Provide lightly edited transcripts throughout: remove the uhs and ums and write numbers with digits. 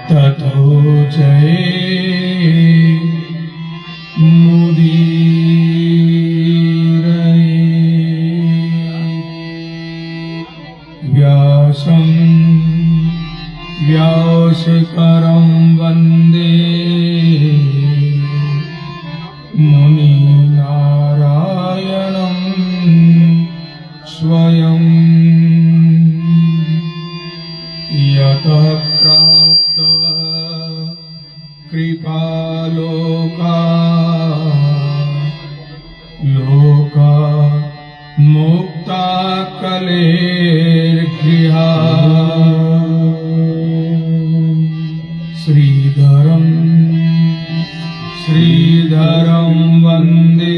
ततो जये मुदीरये व्यासं व्यासकरं वन्दे मुनिनारायणं स्वयं यतः प्राप्त कृपालोका लोका मुक्ता कलेर्गृहा श्रीधरं वन्दे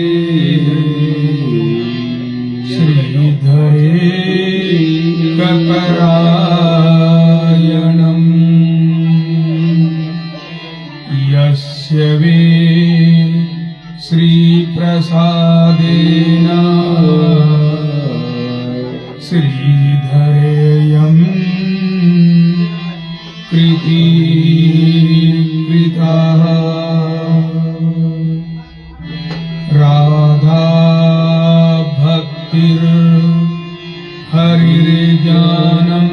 श्रीधरे कपरायणम् यस्य वे श्रीप्रसादेन श्रीधरेयं कृतीकृतः राधा भक्तिर् हरिर्ज्ञानम्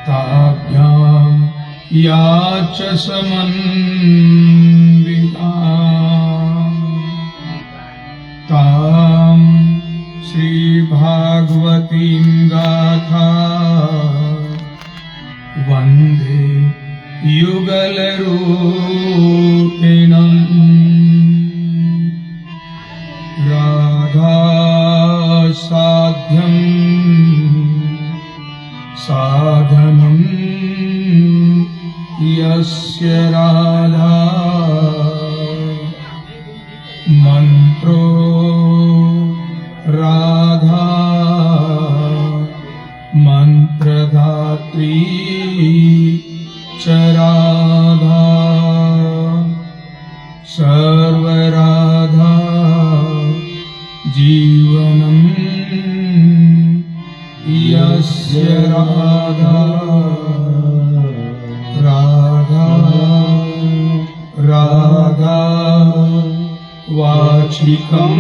ताभ्यां या च समन्विता तां श्रीभागवतीं गाथा वन्दे युगलरूपिणम् राधा साध्यं साधनं यस्य राधा मन्त्रो राधा मन्त्रदात्री च राधा सर्वराधा जीवनं यस्य राधा राधा राधा वाचिकं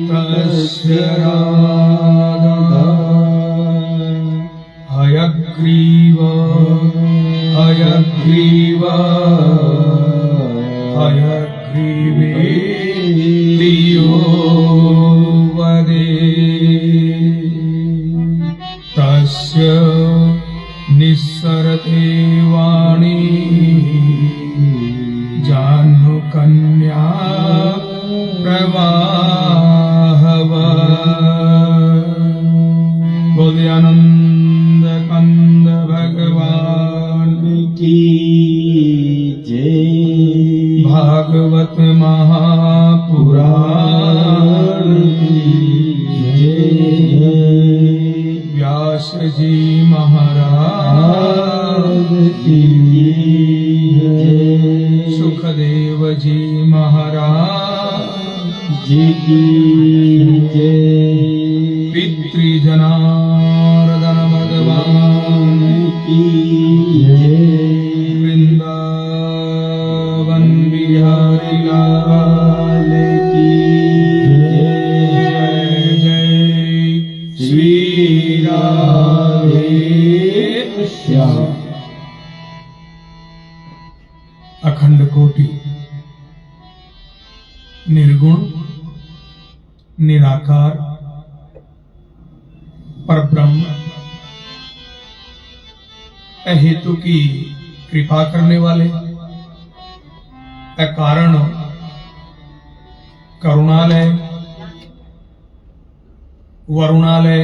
तस्य राधा हयग्रीव हयग्रीव हयग्रीवेन्द्रियो वदे तस्य निस्सरते वाणी जाह्नुकन्या प्रवाहवत् बोले आनंद कंद भगवान की जय। भागवत महापुराण की जय। व्यास जी महाराज की जय। सुखदेव जी महाराज जी की जय। पितृजनार्दन भगवान की जय। वृंदावन बिहारी लाल की जय। जय श्री राधे श्याम। अखंड कोटि निर्गुण निराकार परब्रह्म अहेतु की कृपा करने वाले अकारण करुणालय वरुणालय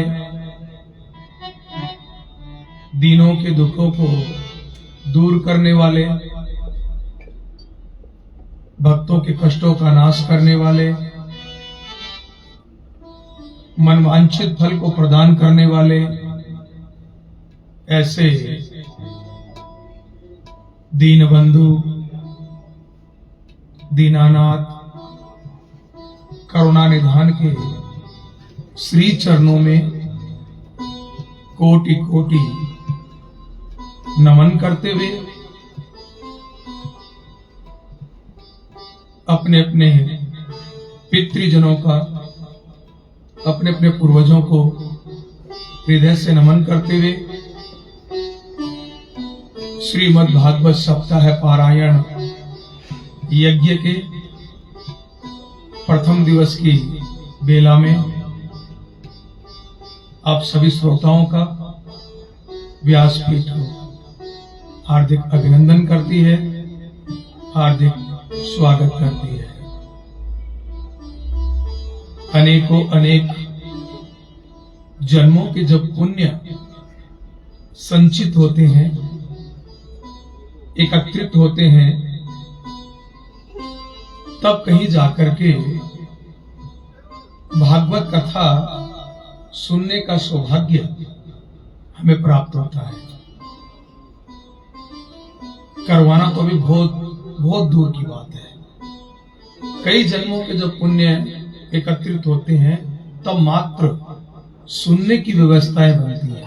दीनों के दुखों को दूर करने वाले भक्तों के कष्टों का नाश करने वाले मनवांछित फल को प्रदान करने वाले ऐसे दीनबंधु दीनानाथ करुणा निधान के श्री चरणों में कोटि कोटि नमन करते हुए अपने अपने पितृजनों का, अपने अपने पूर्वजों को हृदय से नमन करते हुए श्रीमद् भागवत सप्ताह पारायण यज्ञ के प्रथम दिवस की बेला में आप सभी श्रोताओं का व्यासपीठ हार्दिक अभिनंदन करती है, हार्दिक स्वागत करती है। अनेकों अनेक जन्मों के जब पुण्य संचित होते हैं, एकत्रित होते हैं, तब कहीं जाकर के भागवत कथा सुनने का सौभाग्य हमें प्राप्त होता है। करवाना तो अभी बहुत बहुत दूर की बात है। कई जन्मों के जब पुण्य एकत्रित होते हैं तब मात्र सुनने की व्यवस्थाएं बनती है।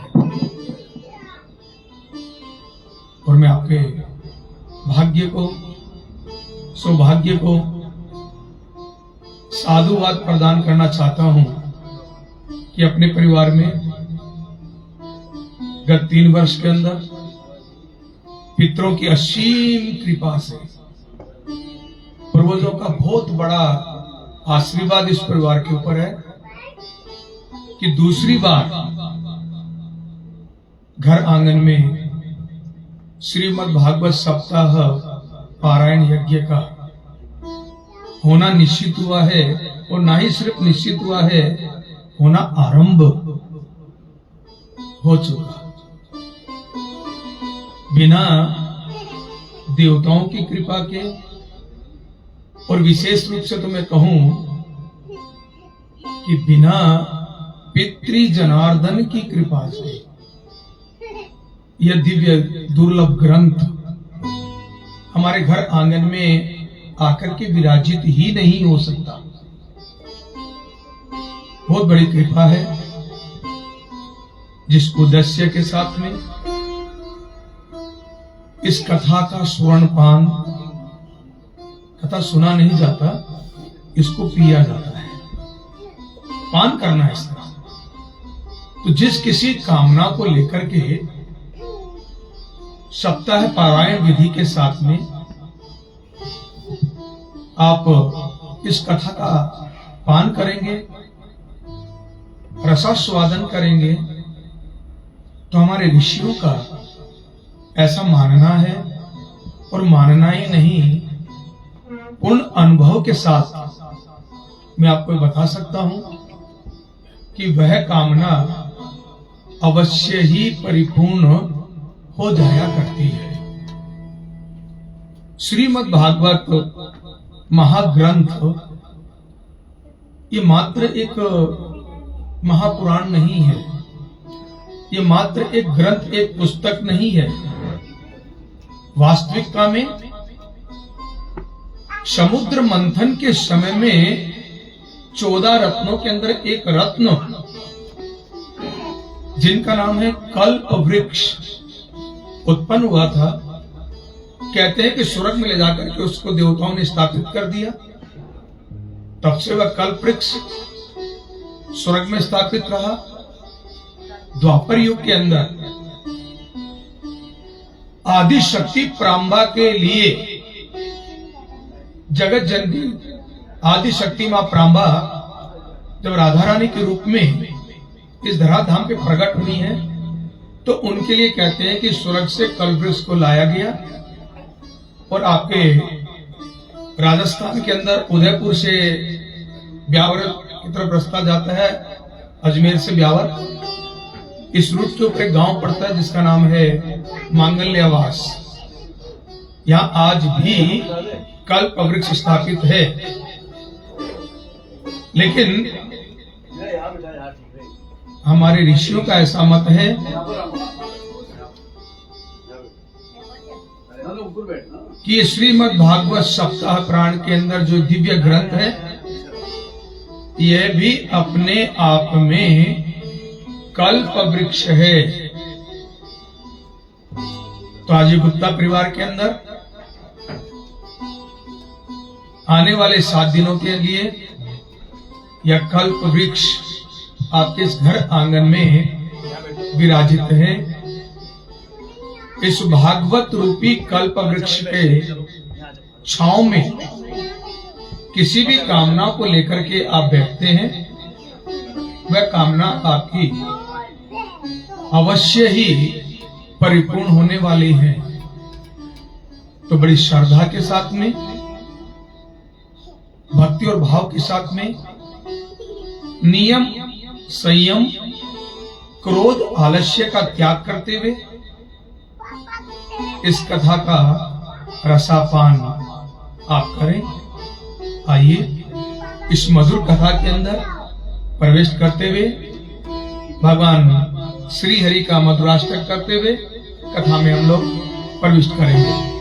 और मैं आपके भाग्य को, सौभाग्य को साधुवाद प्रदान करना चाहता हूं कि अपने परिवार में गत 3 वर्ष के अंदर पितरों की असीम कृपा से, पूर्वजों का बहुत बड़ा आशीर्वाद इस परिवार के ऊपर है कि दूसरी बार घर आंगन में श्रीमद् भागवत सप्ताह पारायण यज्ञ का होना निश्चित हुआ है। और ना ही सिर्फ निश्चित हुआ है, होना आरंभ हो चुका। बिना देवताओं की कृपा के, और विशेष रूप से तो मैं कहूं कि बिना पितृ जनार्दन की कृपा से यह दिव्य दुर्लभ ग्रंथ हमारे घर आंगन में आकर के विराजित ही नहीं हो सकता। बहुत बड़ी कृपा है, जिस उद्देश्य के साथ में इस कथा का स्वर्णपान, कथा सुना नहीं जाता, इसको पिया जाता है, पान करना है इस तरह। तो जिस किसी कामना को लेकर के सप्ताह पारायण विधि के साथ में आप इस कथा का पान करेंगे, रसास्वादन करेंगे, तो हमारे ऋषियों का ऐसा मानना है, और मानना ही नहीं, पूर्ण अनुभव के साथ मैं आपको बता सकता हूं कि वह कामना अवश्य ही परिपूर्ण हो जाया करती है। श्रीमद् भागवत महाग्रंथ ये मात्र एक महापुराण नहीं है, ये मात्र एक ग्रंथ, एक पुस्तक नहीं है। वास्तविकता में समुद्र मंथन के समय में 14 रत्नों के अंदर एक रत्न, जिनका नाम है कल्प वृक्ष, उत्पन्न हुआ था। कहते हैं कि स्वर्ग में ले जाकर के उसको देवताओं ने स्थापित कर दिया। तब से वह कल्प वृक्ष स्वर्ग में स्थापित रहा। द्वापर युग के अंदर आदि शक्ति प्रांबा के लिए जगत जननी आदि शक्ति मां प्रांबा जब राधा रानी के रूप में इस धराधाम पे प्रकट हुई है, तो उनके लिए कहते हैं कि स्वर्ग से कल्पवृक्ष को लाया गया। और आपके राजस्थान के अंदर उदयपुर से ब्यावर की तरफ रास्ता जाता है, अजमेर से ब्यावर, इस रूट के ऊपर एक गांव पड़ता है जिसका नाम है मांगल्यावास। यहाँ आज भी कल्प वृक्ष स्थापित है। लेकिन हमारे ऋषियों का ऐसा मत है कि श्रीमद् भागवत सप्ताह पुराण के अंदर जो दिव्य ग्रंथ है, यह भी अपने आप में कल्प वृक्ष है। तो आज गुप्ता परिवार के अंदर आने वाले 7 दिनों के लिए यह कल्प वृक्ष आपके इस घर आंगन में विराजित है। इस भागवत रूपी कल्प वृक्ष के छांव में किसी भी कामना को लेकर के आप बैठते हैं, वह कामना आपकी अवश्य ही परिपूर्ण होने वाली है। तो बड़ी श्रद्धा के साथ में, भक्ति और भाव के साथ में, नियम, संयम, क्रोध, आलस्य का त्याग करते हुए इस कथा का रसापान आप करें। आइए इस मधुर कथा के अंदर प्रवेश करते हुए भगवान श्री हरि का मधुराष्टक करते हुए कथा में हम लोग प्रविष्ट करेंगे।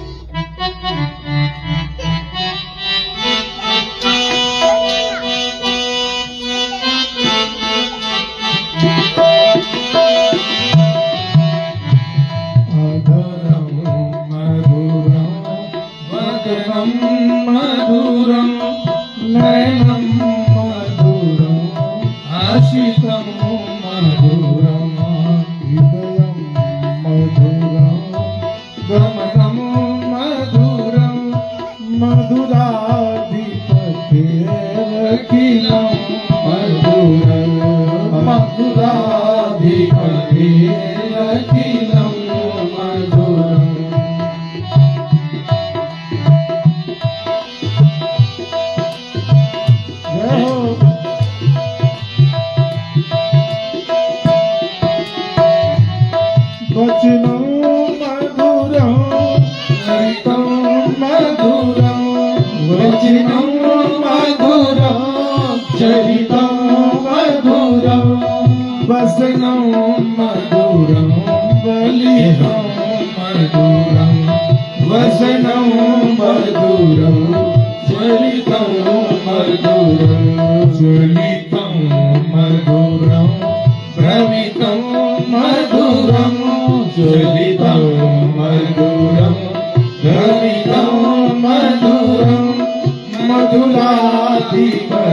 मधुराधिपति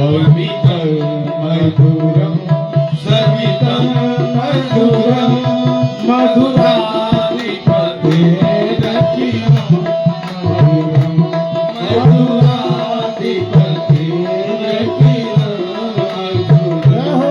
सवितं मधुरं सवितं मधुरं मधुराधिपतेरखिलं मधुरं मधुराधिपतेरखिलं मधुरं।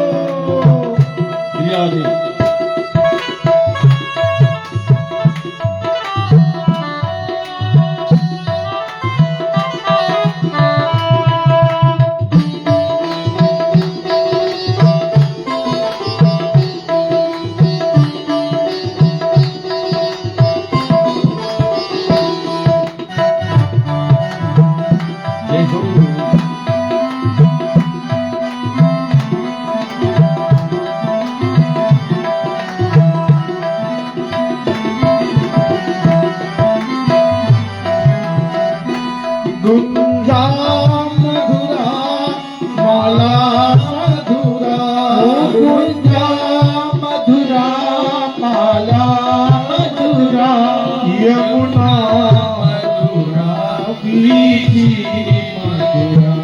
गुंजा मधुरा माला मधुरा गुंजा मधुरा माला मधुरा यमुना मधुरा बीजी मधुरा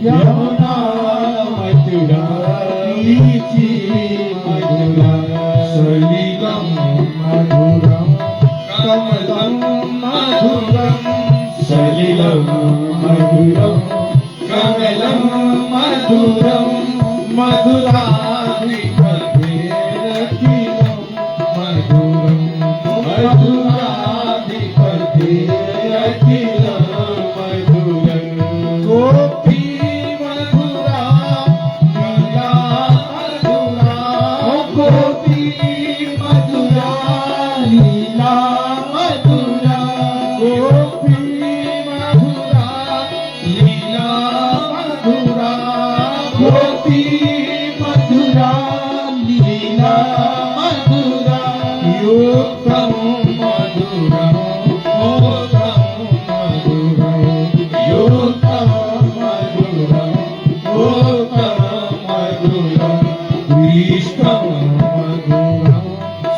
यमुना मधुरा बीजी मधुरा सलिलं मधुरं कमलं मधुरं सलिलं मधुरं कमलं मधुरं मधुराधिपतेरखिलं मधुरं मधुराधिपतेरखिलं मधुरं। गोपी मधुरा लीला मधुरा गोपी मधुरा लीला मधुरा गोपी गोपी मधुरा लीला मधुरा युक्तं मधुरं मोदं मधुरं युक्तं मधुरं मोदं मधुरं ग्रीष्मं मधुरं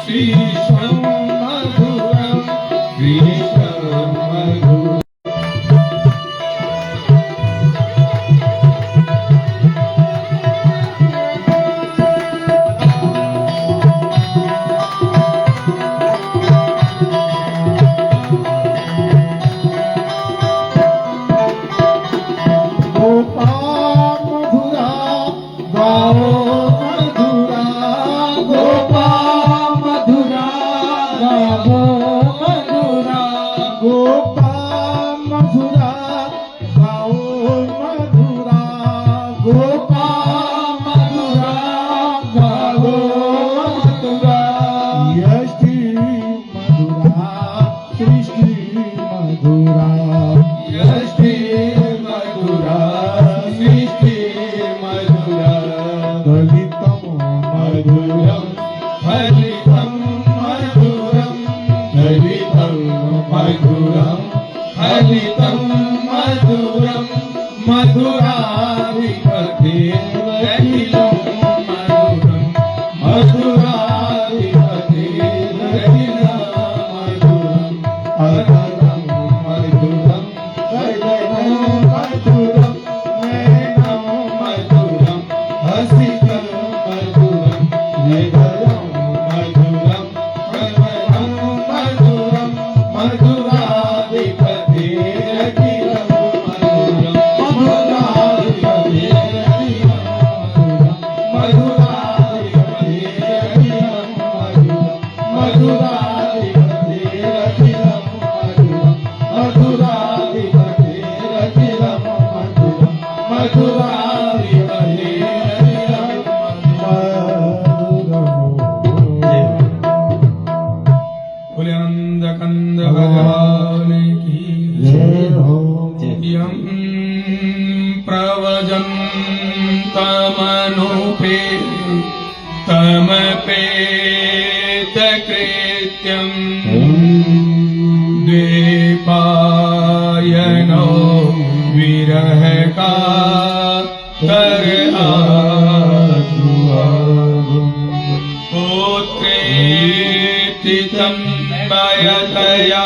शीर्षं मधुरं ग्रीष्मं मधुरं। हरितं मधुरं मधुराधिपतेरखिलं मधुरं मधुराधिपतेरखिलं मधुरं अधरं मधुरं हृदयं मधुरं नयनं मधुरं हसितं मधुरं हृदयं मधुरं हृदयं मधुरं मधुराधिपतेरखिलं मधुरं कंद भगवान की यं प्रवजन्तमनुपे तमपेतकृत्यं द्वैपायनो विरह का कर पुत्रेति तन्मयतया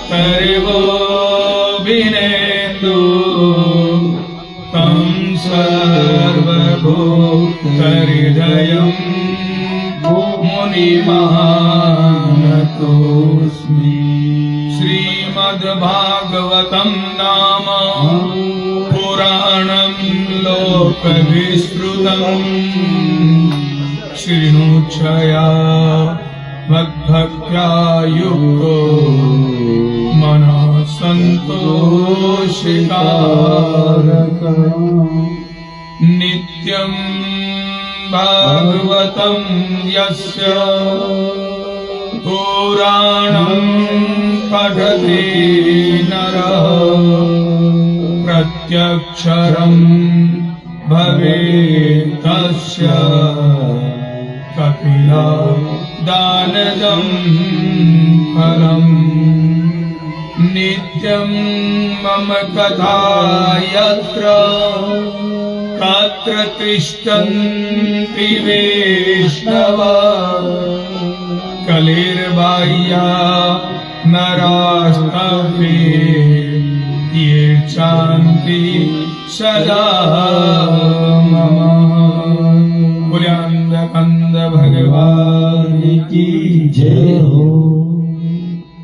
सर्वो विनेतु तं भूतहृदयम् मुनिमानतोऽस्मि। श्रीमद्भागवतं नाम पुराणं लोकविश्रुतम् शृणुच्छया मद्भक्त्या युक्तो मनः सन्तोषिकारकम्। नित्यं भागवतं यस्य पुराणं पठति नरः प्रत्यक्षरं भवेत् तस्य कपिलदानजं फलम्। नित्यं मम कथा यत्र तत्र तिष्ठन्ति वैष्णवा कलिर्बाह्या नरास्तवे ये चान्ति सदा मम। बोलिए कंद भगवान की जय हो।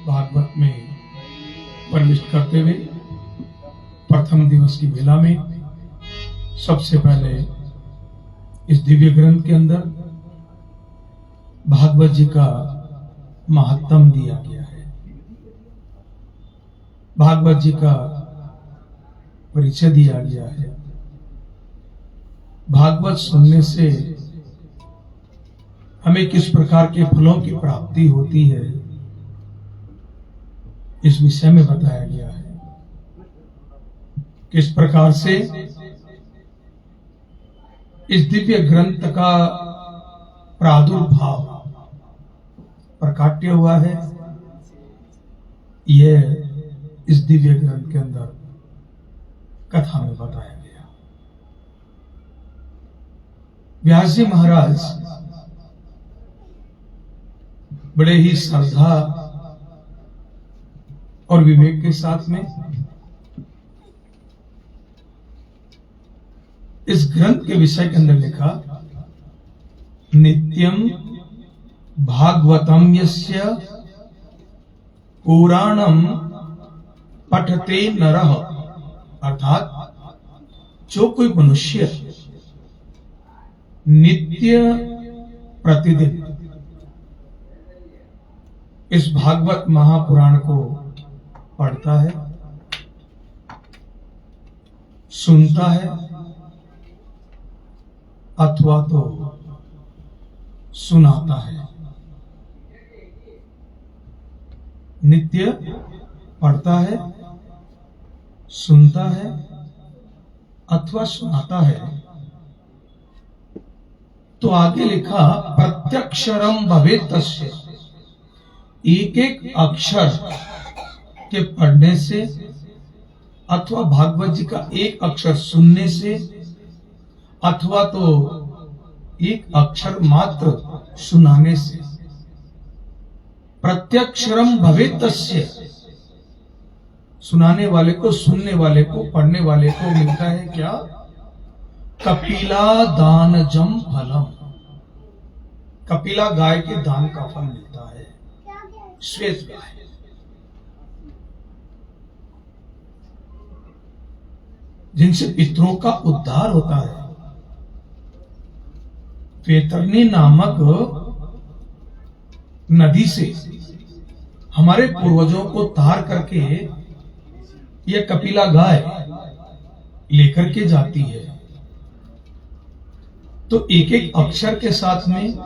भागवत में प्रविष्ट करते हुए प्रथम दिवस की बेला में सबसे पहले इस दिव्य ग्रंथ के अंदर भागवत जी का महात्म दिया गया है। भागवत जी का परिचय दिया गया है। भागवत सुनने से हमें किस प्रकार के फलों की प्राप्ति होती है इस विषय में बताया गया है। किस प्रकार से इस दिव्य ग्रंथ का प्रादुर्भाव प्रकाट्य हुआ है, यह इस दिव्य ग्रंथ के अंदर कथा में बताया गया। व्यास जी महाराज बड़े ही श्रद्धा और विवेक के साथ में इस ग्रंथ के विषय के अंदर लिखा, नित्यम भागवतम यस्य पुराणम पठते नरः, अर्थात जो कोई मनुष्य नित्य प्रतिदिन इस भागवत महापुराण को पढ़ता है, सुनता है अथवा तो सुनाता है। नित्य पढ़ता है, सुनता है अथवा सुनाता है, तो आगे लिखा प्रत्यक्षरम भवेत् तस्य, एक एक अक्षर के पढ़ने से अथवा भागवत जी का एक अक्षर सुनने से अथवा तो एक अक्षर मात्र सुनाने से प्रत्यक्षरम भवेत् तस्य, सुनाने वाले को, सुनने वाले को, पढ़ने वाले को मिलता है क्या? कपिला दानजम फलम, कपिला गाय के दान का फल मिलता है। श्वेत गाय, जिनसे पितरों का उद्धार होता है। वैतरणी नामक नदी से हमारे पूर्वजों को तार करके यह कपिला गाय लेकर के जाती है। तो एक एक अक्षर के साथ में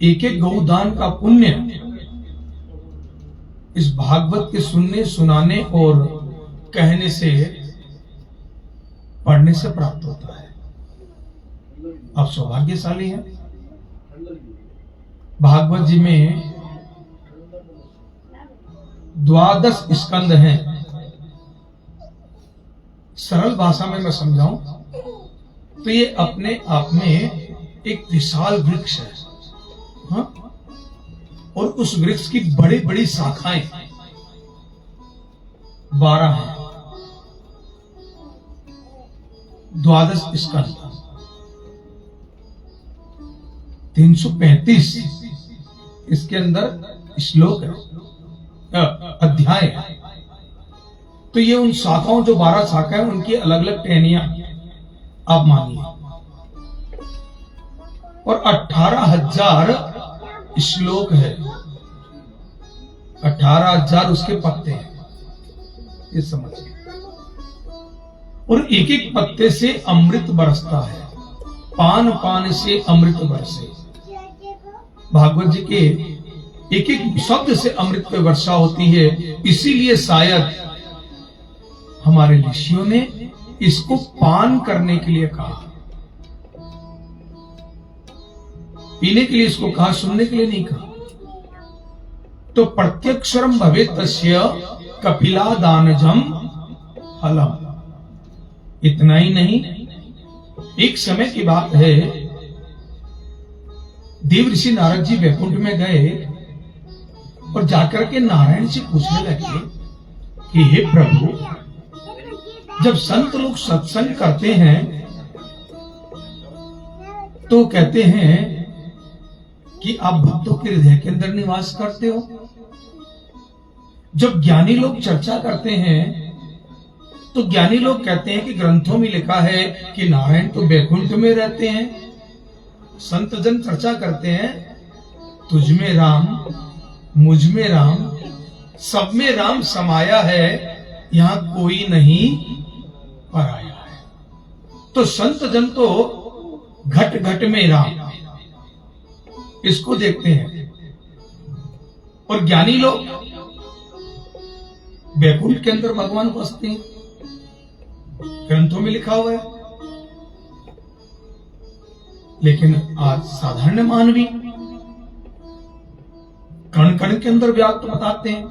एक एक गौदान का पुण्य इस भागवत के सुनने, सुनाने और कहने से, पढ़ने से प्राप्त होता है। आप सौभाग्यशाली हैं। भागवत जी में 12 स्कंद हैं। सरल भाषा में मैं समझाऊं तो ये अपने आप में एक विशाल वृक्ष है, हाँ? और उस वृक्ष की बड़ी बड़ी शाखाएं 12 हैं। 12 स्कंद, 335 इसके अंदर श्लोक है, अध्याय है। तो ये उन शाखाओं, जो 12 शाखा है, उनकी अलग अलग टहनियां आप मानिए। और 18,000 श्लोक है, 18,000 उसके पत्ते हैं, ये समझिए। और एक एक पत्ते से अमृत बरसता है, पान पान से अमृत बरसे। भागवत जी के एक एक शब्द से अमृत पे वर्षा होती है। इसीलिए शायद हमारे ऋषियों ने इसको पान करने के लिए कहा, पीने के लिए इसको कहा, सुनने के लिए नहीं कहा। तो प्रत्यक्षरम भवे तस्य कपिला दानजम फलम। इतना ही नहीं, एक समय की बात है, देव ऋषि नारद जी वैकुंठ में गए और जाकर के नारायण से पूछने लगे कि हे प्रभु, जब संत लोग सत्संग करते हैं तो कहते हैं कि आप भक्तों के हृदय के अंदर निवास करते हो। जब ज्ञानी लोग चर्चा करते हैं तो ज्ञानी लोग कहते हैं कि ग्रंथों में लिखा है कि नारायण तो वैकुंठ में रहते हैं। संत जन चर्चा करते हैं, तुझ में राम, मुझ में राम, सब में राम समाया है, यहां कोई नहीं पराया है। तो संत जन तो घट घट में राम, इसको देखते हैं। और ज्ञानी लोग वैकुंठ के अंदर भगवान बसते हैं, ग्रंथों में लिखा हुआ है। लेकिन आज साधारण मानवी कण कण के अंदर व्याप्त बताते हैं।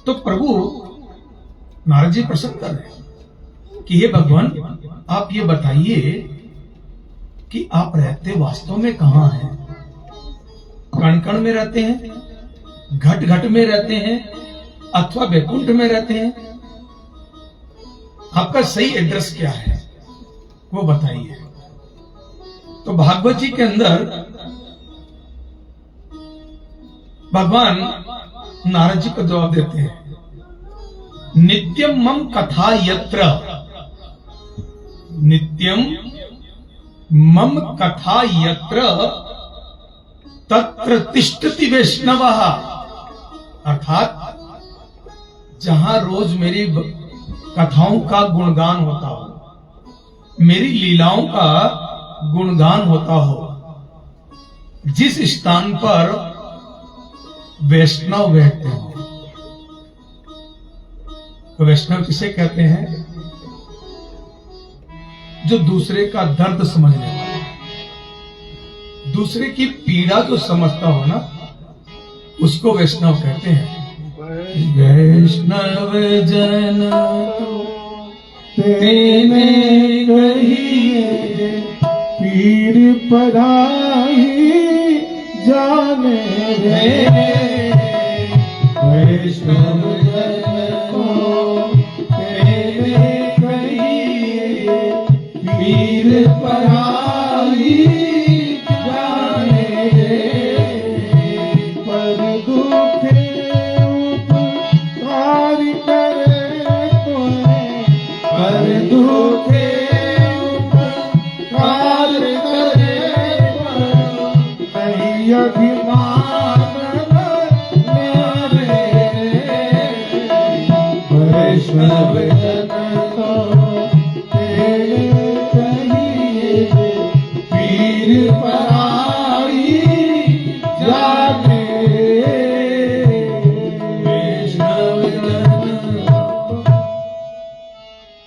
तो प्रभु नारद जी प्रश्न कर रहे हैं कि हे भगवान, आप ये बताइए कि आप रहते वास्तव में कहां हैं? कण कण में रहते हैं, घट घट में रहते हैं, अथवा वैकुंठ में रहते हैं? आपका सही एड्रेस क्या है, वो बताइए। तो भागवत जी के अंदर भगवान नारद जी को जवाब देते हैं, नित्यम मम कथा यत्र, नित्यम मम कथा यत्र तत्र तिष्ठति वैष्णवः। अर्थात जहां रोज मेरी कथाओं का गुणगान होता हो, मेरी लीलाओं का गुणगान होता हो, जिस स्थान पर वैष्णव बैठते हो। तो वैष्णव किसे कहते हैं? जो दूसरे का दर्द समझने वाला, दूसरे की पीड़ा जो समझता हो ना, उसको वैष्णव कहते हैं। वैष्णव जन तेने कहिए, पीर पराई जाने रे। वैष्णव जन को तेरे कहिए, पीर पराई जाने रे। पर दुखे उपकार करे तुम्हें, पर दुखे उपकार करे नहीं अभिमान मेरे। वैष्णव जन तो तेरे कहिए, पीर पराई जाने।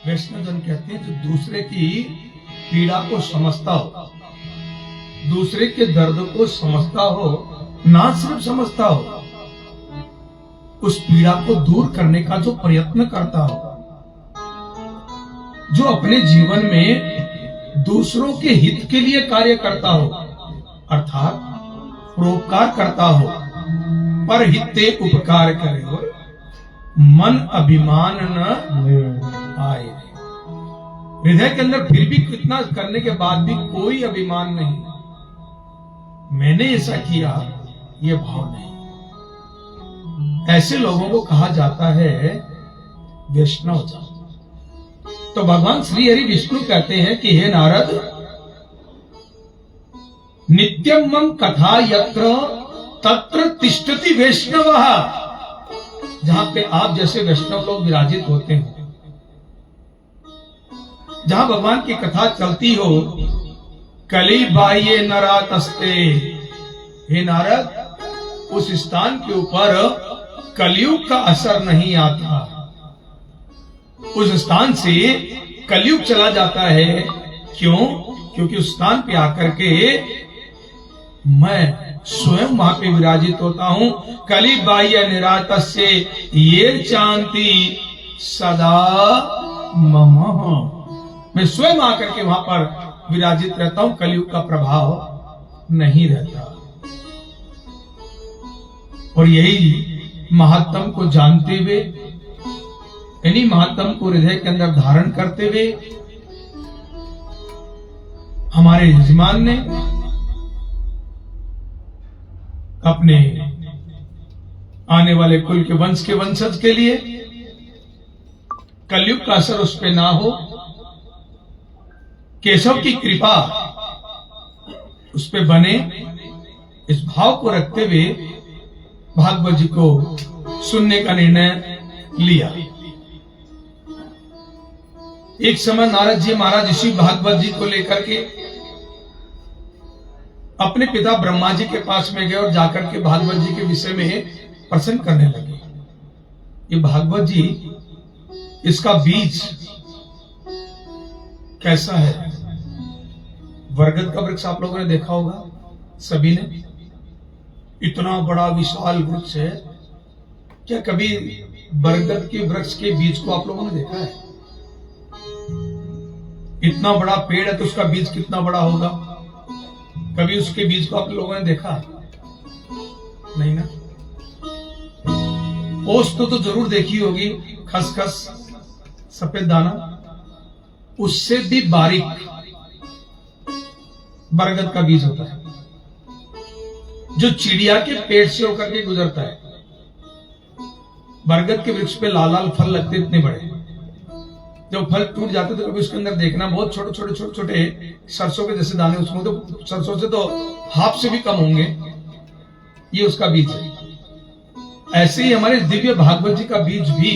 वैष्णव जन कहते हैं जो दूसरे की पीड़ा को समझता हो, दूसरे के दर्द को समझता हो, ना सिर्फ समझता हो, उस पीड़ा को दूर करने का जो प्रयत्न करता हो, जो अपने जीवन में दूसरों के हित के लिए कार्य करता हो, अर्थात परोपकार करता हो, पर हिते उपकार करे हो, मन अभिमान न आए। हृदय के अंदर फिर भी कितना करने के बाद भी कोई अभिमान नहीं, मैंने ऐसा किया, ये भाव नहीं। ऐसे लोगों को कहा जाता है वैष्णव जन। तो भगवान श्री हरि विष्णु कहते हैं कि हे नारद, नित्यम मम कथा यत्र तत्र तिष्ठति वैष्णव। जहां पे आप जैसे वैष्णव लोग विराजित होते हैं, जहां भगवान की कथा चलती हो, कली बाह्य नरातस्ते। हे नारद, उस स्थान के ऊपर कलयुग का असर नहीं आता। उस स्थान से कलयुग चला जाता है। क्यों? क्योंकि उस स्थान पे आकर के मैं स्वयं वहां पे विराजित होता हूं। कली बाह्य निरातस्य ये चांति सदा मम। मैं स्वयं आकर के वहां पर विराजित रहता हूं, कलयुग का प्रभाव नहीं रहता। और यही महात्म को जानते हुए, इन्हीं महात्म को हृदय के अंदर धारण करते हुए हमारे यजमान ने अपने आने वाले कुल के वंश के वंशज के लिए कलयुग का असर उस पे ना हो, केशव की कृपा उस पे बने, इस भाव को रखते हुए भागवत जी को सुनने का निर्णय लिया। एक समय नारद जी महाराज इसी भागवत जी को लेकर के अपने पिता ब्रह्मा जी के पास में गए और जाकर के भागवत जी के विषय में प्रश्न करने लगे। ये भागवत जी, इसका बीज कैसा है? बरगद का वृक्ष आप लोगों ने देखा होगा, सभी ने। इतना बड़ा विशाल वृक्ष है। क्या कभी बरगद के वृक्ष के बीज को आप लोगों ने देखा है? इतना बड़ा पेड़ है तो उसका बीज कितना बड़ा होगा? कभी उसके बीज को आप लोगों ने देखा? नहीं ना। पोस्ट तो जरूर देखी होगी, खसखस, सफेद दाना, उससे भी बारीक बरगद का बीज होता है, जो चिड़िया के पेट से होकर के गुजरता है। बरगद के वृक्ष पे लाल लाल फल लगते, इतने बड़े। जब फल टूट जाते तो कभी उसके अंदर देखना, बहुत छोटे छोटे छोटे छोटे सरसों के जैसे दाने, उसमें तो सरसों से तो हाफ से भी कम होंगे। ये उसका बीज है। ऐसे ही हमारे दिव्य भागवत जी का बीज भी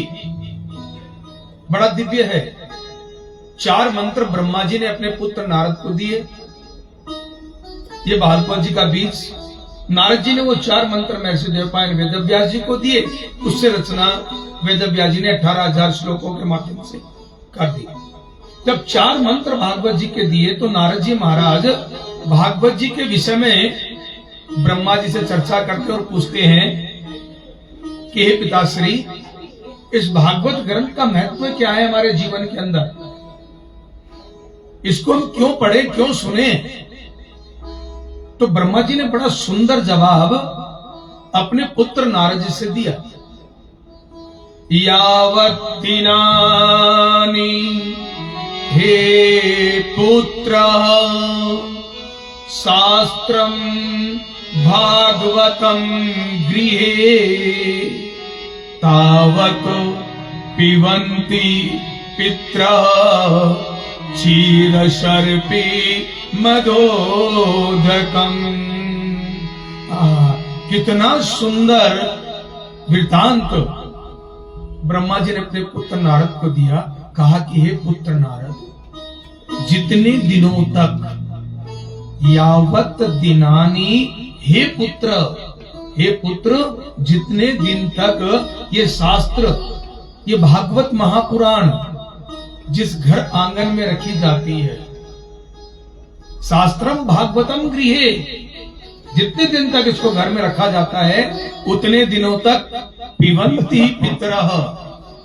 बड़ा दिव्य है। 4 मंत्र ब्रह्मा जी ने अपने पुत्र नारद को दिए। ये भागवत जी का बीज नारद जी ने वो 4 मंत्र महर्षि देवपायन वेदव्यास जी को दिए। उससे रचना वेदव्यास जी ने 18,000 श्लोकों के माध्यम से कर दी। जब 4 मंत्र भागवत जी के दिए तो नारद जी महाराज भागवत जी के विषय में ब्रह्मा जी से चर्चा करते और पूछते हैं कि हे पिताश्री, इस भागवत ग्रंथ का महत्व क्या है हमारे जीवन के अंदर? इसको हम क्यों पढ़े, क्यों सुने? तो ब्रह्मा जी ने बड़ा सुंदर जवाब अपने पुत्र नारद जी से दिया। यावत् दिनानि हे पुत्र शास्त्रम भागवतम गृहे तावत् पिबन्ति पित्रः क्षीरशर्पी मदोदकम। कितना सुंदर वृतांत ब्रह्मा जी ने अपने पुत्र नारद को दिया। कहा कि हे पुत्र नारद, जितने दिनों तक, यावत दिनानी, हे पुत्र, जितने दिन तक ये शास्त्र, ये भागवत महापुराण जिस घर आंगन में रखी जाती है, शास्त्रम भागवतम गृहे, जितने दिन तक इसको घर में रखा जाता है उतने दिनों तक पिबन्ति पितरः,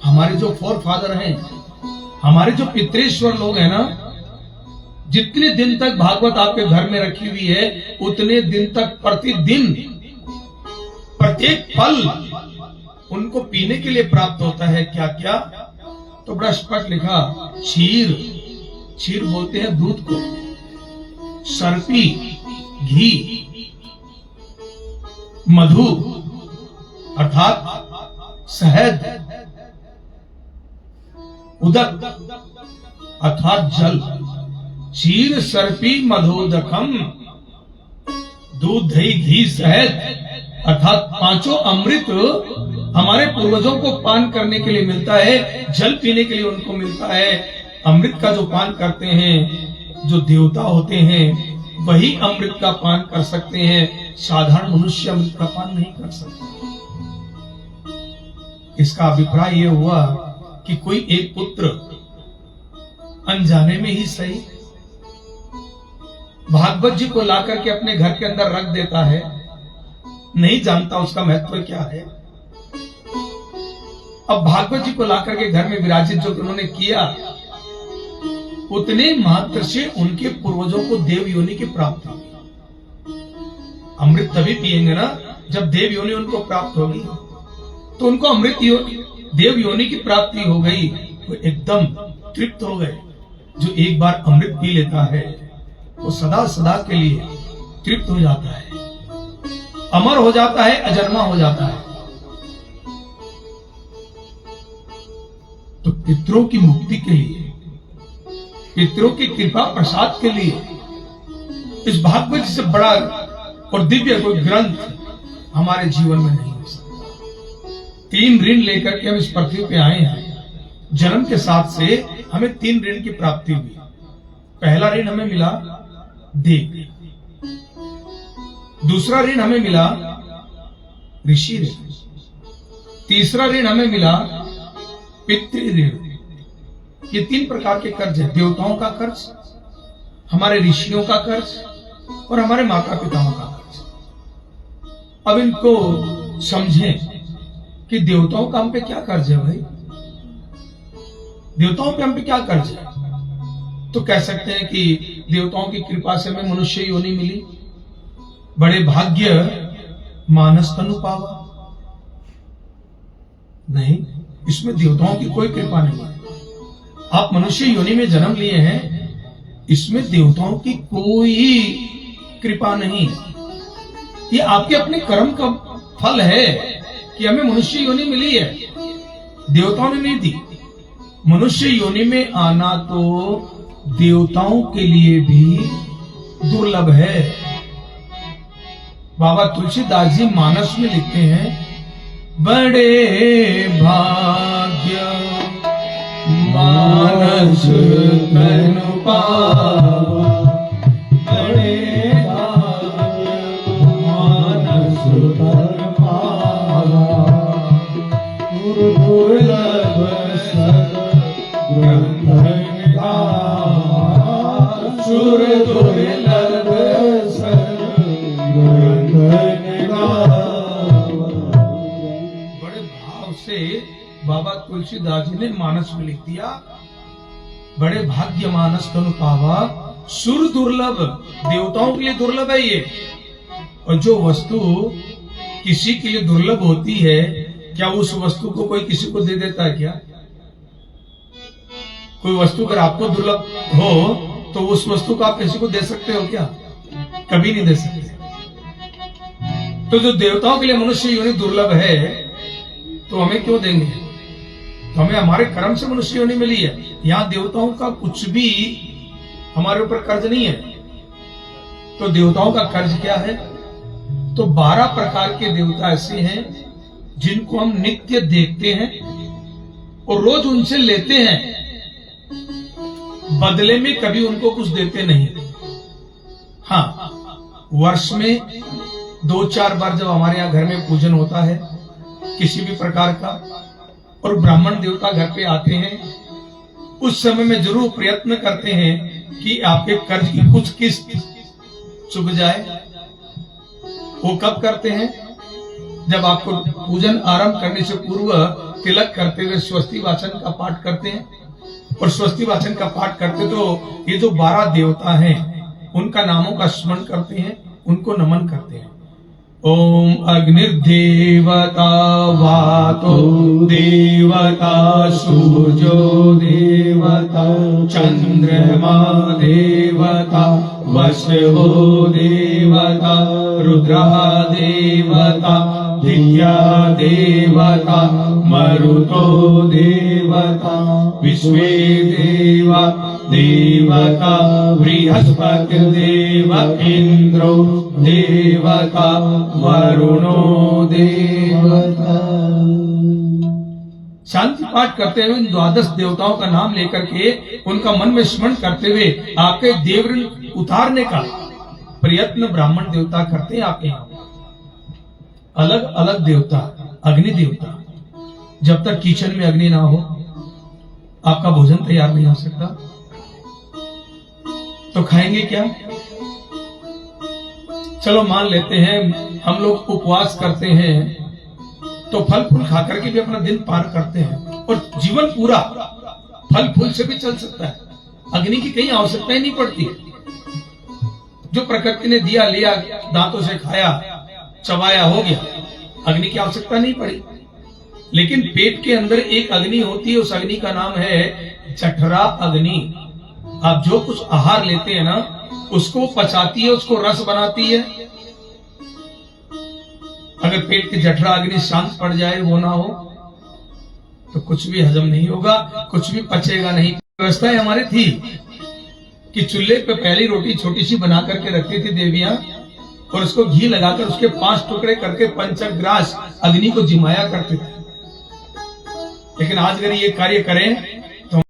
हमारे जो फोर फादर हैं, हमारे जो पितरेश्वर लोग हैं ना, जितने दिन तक भागवत आपके घर में रखी हुई है उतने दिन तक प्रतिदिन प्रत्येक पल उनको पीने के लिए प्राप्त होता है। क्या क्या? तो बड़ा स्पष्ट लिखा, क्षीर बोलते हैं दूध को, सर्पी घी, मधु अर्थात शहद, उदक अर्थात जल, क्षीर सर्पी मधोदकम, दूध दही घी शहद अर्थात पांचों अमृत हमारे पूर्वजों को पान करने के लिए मिलता है, जल पीने के लिए उनको मिलता है। अमृत का जो पान करते हैं जो देवता होते हैं वही अमृत का पान कर सकते हैं, साधारण मनुष्य अमृत का पान नहीं कर सकते। इसका अभिप्राय यह हुआ कि कोई एक पुत्र अनजाने में ही सही भागवत जी को लाकर के अपने घर के अंदर रख देता है, नहीं जानता उसका महत्व क्या है। अब भागवत जी को लाकर के घर में विराजित जो उन्होंने किया, उतने मात्र से उनके पूर्वजों को देव योनि की प्राप्ति हुई। अमृत तभी पिएंगे ना जब देव योनि उनको प्राप्त होगी, तो उनको अमृत देव योनि की प्राप्ति हो गई। वो एकदम तृप्त हो गए। जो एक बार अमृत पी लेता है वो सदा सदा के लिए तृप्त हो जाता है, अमर हो जाता है, अजन्मा हो जाता है। तो पितरों की मुक्ति के लिए, पितरों की कृपा प्रसाद के लिए इस भागवत से बड़ा और दिव्य कोई ग्रंथ हमारे जीवन में नहीं हो सकता। 3 ऋण लेकर के हम इस पृथ्वी पे आए हैं। जन्म के साथ से हमें 3 ऋण की प्राप्ति हुई। पहला ऋण हमें मिला देव, दूसरा ऋण हमें मिला ऋषि ऋण, तीसरा ऋण हमें मिला पितृ ऋण। ये 3 प्रकार के कर्ज है। देवताओं का कर्ज, हमारे ऋषियों का कर्ज और हमारे माता पिताओं का कर्ज। अब इनको समझें कि देवताओं का हम पे क्या कर्ज है। भाई देवताओं पे हम पे क्या कर्ज है? तो कह सकते हैं कि देवताओं की कृपा से हमें मनुष्य योनि मिली, बड़े भाग्य मानस तनु पावा। नहीं, इसमें देवताओं की कोई कृपा नहीं है। आप मनुष्य योनि में जन्म लिए हैं, इसमें देवताओं की कोई कृपा नहीं है। ये आपके अपने कर्म का फल है कि हमें मनुष्य योनि मिली है, देवताओं ने नहीं दी। मनुष्य योनि में आना तो देवताओं के लिए भी दुर्लभ है। बाबा तुलसीदास जी मानस में लिखते हैं, बड़े भाग्य मानस तनु पावा, बड़े भाग्य मानस तनु पावा, दुर्लभ सद ग्रंथ निधान, सुर दुर्लभ सद ग्रंथ निधान। बड़े भाव से बाबा तुलसीदास जी ने मानस में लिख दिया, बड़े भाग्य मानस तनु पावा, सुर दुर्लभ। देवताओं के लिए दुर्लभ है ये। और जो वस्तु किसी के लिए दुर्लभ होती है, क्या उस वस्तु को कोई किसी को दे देता है क्या? कोई वस्तु अगर आपको दुर्लभ हो तो उस वस्तु को आप किसी को दे सकते हो क्या? कभी नहीं दे सकते। तो जो देवताओं के लिए मनुष्य योनि दुर्लभ है, तो हमें क्यों देंगे? तो हमें हमारे कर्म से मनुष्य योनि मिली है। यहां देवताओं का कुछ भी हमारे ऊपर कर्ज नहीं है। तो देवताओं का कर्ज क्या है? तो 12 प्रकार के देवता ऐसे हैं जिनको हम नित्य देखते हैं और रोज उनसे लेते हैं, बदले में कभी उनको कुछ देते नहीं। हाँ, वर्ष में 2-4 बार जब हमारे यहाँ घर में पूजन होता है किसी भी प्रकार का, और ब्राह्मण देवता घर पे आते हैं, उस समय में जरूर प्रयत्न करते हैं कि आपके कर्ज की कुछ किस्त चुक जाए। वो कब करते हैं? जब आपको पूजन आरंभ करने से पूर्व तिलक करते हुए स्वस्ति वाचन का पाठ करते हैं, और स्वस्ति वाचन का पाठ करते तो ये जो 12 देवता हैं उनका नामों का स्मरण करते हैं, उनको नमन करते हैं। ओम अग्निर्देवता वातो देवता, सूर्यो देवता, चंद्रमा देवता, वसुः देवता रुद्रः देवता दित्या देवता मरुतो देवता विश्वे देवा देवता बृहस्पतिर्देव इन्द्रो देवता वरुणो देवता। शांति पाठ करते हुए इन द्वादश देवताओं का नाम लेकर के उनका मन में स्मरण करते हुए आपके देव ऋण उतारने का प्रयत्न ब्राह्मण देवता करते हैं। आपके यहाँ अलग अलग देवता, अग्नि देवता, जब तक किचन में अग्नि ना हो आपका भोजन तैयार नहीं हो सकता। तो खाएंगे क्या? चलो मान लेते हैं हम लोग उपवास करते हैं तो फल फूल खा करके भी अपना दिन पार करते हैं और जीवन पूरा फल फूल से भी चल सकता है। अग्नि की कहीं आवश्यकता ही नहीं पड़ती। जो प्रकृति ने दिया लिया, दांतों से खाया, चबाया, हो गया, अग्नि की आवश्यकता नहीं पड़ी। लेकिन पेट के अंदर एक अग्नि होती है, उस अग्नि का नाम है जठरा अग्नि। आप जो कुछ आहार लेते हैं ना, उसको पचाती है, उसको रस बनाती है। अगर पेट की जठरा अग्नि शांत पड़ जाए, वो ना हो, तो कुछ भी हजम नहीं होगा, कुछ भी पचेगा नहीं। व्यवस्था हमारी थी कि चूल्हे पे पहली रोटी छोटी सी बना करके रखती थी देवियां और उसको घी लगाकर उसके 5 टुकड़े करके पंचग्रास अग्नि को जिमाया करते थे। लेकिन आज अगर ये कार्य करें